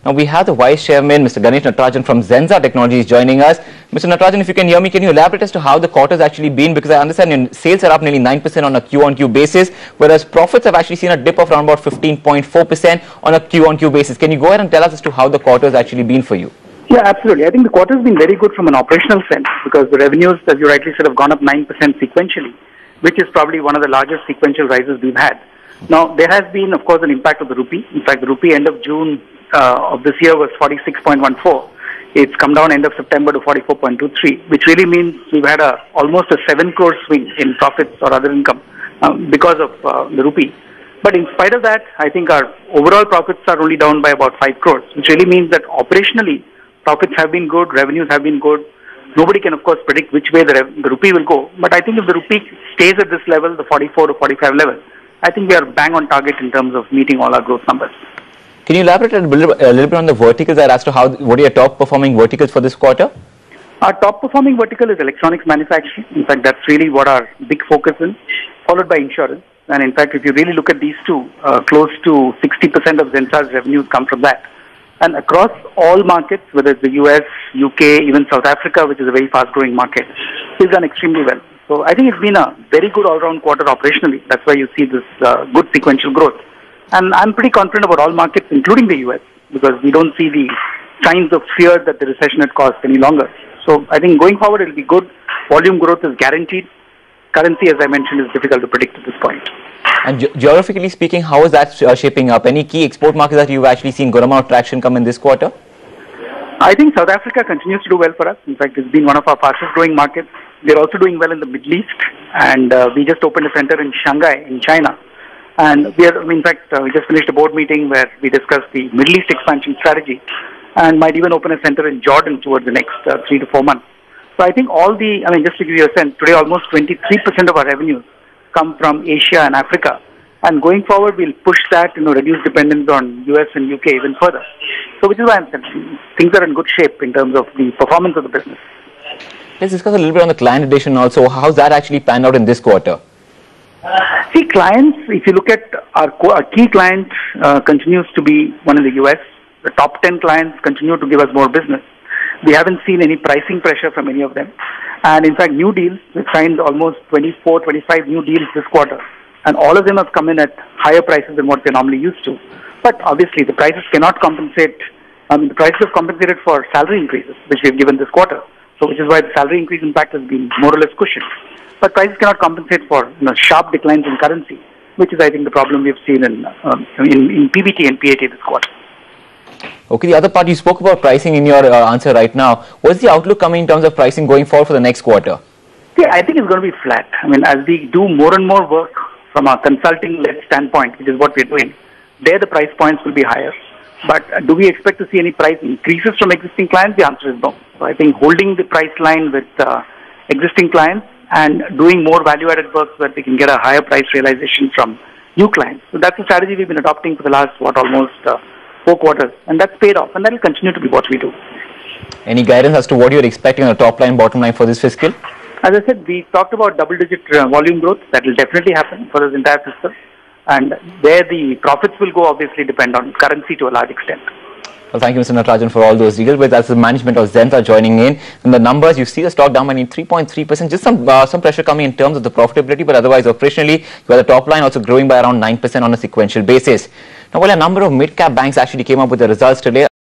Now we have the Vice Chairman, Mr. Ganesh Natarajan from Zensar Technologies joining us. Mr. Natarajan, if you can hear me, can you elaborate as to how the quarter has actually been? Because I understand your sales are up nearly 9% on a Q-on-Q basis, whereas profits have actually seen a dip of around about 15.4% on a Q-on-Q basis. Can you go ahead and tell us as to how the quarter has actually been for you? Yeah, absolutely. I think the quarter has been very good from an operational sense because the revenues, as you rightly said, have gone up 9% sequentially, which is probably one of the largest sequential rises we've had. Now, there has been, of course, an impact of the rupee. In fact, the rupee end of June of this year was 46.14. It's come down end of September to 44.23, which really means we've had almost a 7 crore swing in profits or other income because of the rupee. But in spite of that, I think our overall profits are only down by about 5 crores, which really means that operationally, profits have been good, revenues have been good. Nobody can, of course, predict which way the rupee will go. But I think if the rupee stays at this level, the 44 to 45 level, I think we are bang on target in terms of meeting all our growth numbers. Can you elaborate a little bit on the verticals as to what are your top performing verticals for this quarter? Our top performing vertical is electronics manufacturing. In fact, that's really what our big focus is, followed by insurance. And in fact, if you really look at these two, close to 60% of Zensar's revenues come from that. And across all markets, whether it's the US, UK, even South Africa, which is a very fast-growing market, is done extremely well. So I think it's been a very good all-round quarter operationally. That's why you see this good sequential growth. And I'm pretty confident about all markets, including the US, because we don't see the signs of fear that the recession had caused any longer. So I think going forward, it'll be good. Volume growth is guaranteed. Currency, as I mentioned, is difficult to predict at this point. And geographically speaking, how is that shaping up? Any key export markets that you've actually seen good amount of traction come in this quarter? I think South Africa continues to do well for us. In fact, it's been one of our fastest growing markets. We're also doing well in the Middle East, and we just opened a center in Shanghai, in China. And we just finished a board meeting where we discussed the Middle East expansion strategy and might even open a center in Jordan towards the next 3 to 4 months. So I think just to give you a sense, today almost 23% of our revenues come from Asia and Africa. And going forward, we'll push that, reduce dependence on US and UK even further. So which is why I'm saying things are in good shape in terms of the performance of the business. Let's discuss a little bit on the client addition also. How's that actually panned out in this quarter? See, clients, if you look at our key client continues to be one in the US. The top 10 clients continue to give us more business. We haven't seen any pricing pressure from any of them. And in fact, new deals, we've signed almost 24, 25 new deals this quarter. And all of them have come in at higher prices than what they're normally used to. But obviously, the prices cannot compensate. The prices have compensated for salary increases, which we've given this quarter. So which is why the salary increase impact has been more or less cushioned. But prices cannot compensate for sharp declines in currency, which is, I think, the problem we've seen in PBT and PAT this quarter. Okay, the other part, you spoke about pricing in your answer right now. What's the outlook coming in terms of pricing going forward for the next quarter? Yeah, I think it's going to be flat. As we do more and more work from a consulting-led standpoint, which is what we're doing, there the price points will be higher. But do we expect to see any price increases from existing clients? The answer is no. So I think holding the price line with existing clients and doing more value-added work so that we can get a higher price realization from new clients. So that's a strategy we've been adopting for the last, almost 4 quarters. And that's paid off. And that will continue to be what we do. Any guidance as to what you're expecting on the top line, bottom line for this fiscal? As I said, we talked about double-digit volume growth. That will definitely happen for this entire fiscal. And where the profits will go obviously depend on currency to a large extent. Well, thank you, Mr. Natarajan, for all those details. That's the management of Zensar joining in. And the numbers, you see the stock down by 3.3%. Just some pressure coming in terms of the profitability, but otherwise, operationally, you have the top line also growing by around 9% on a sequential basis. Now, while a number of mid-cap banks actually came up with the results today,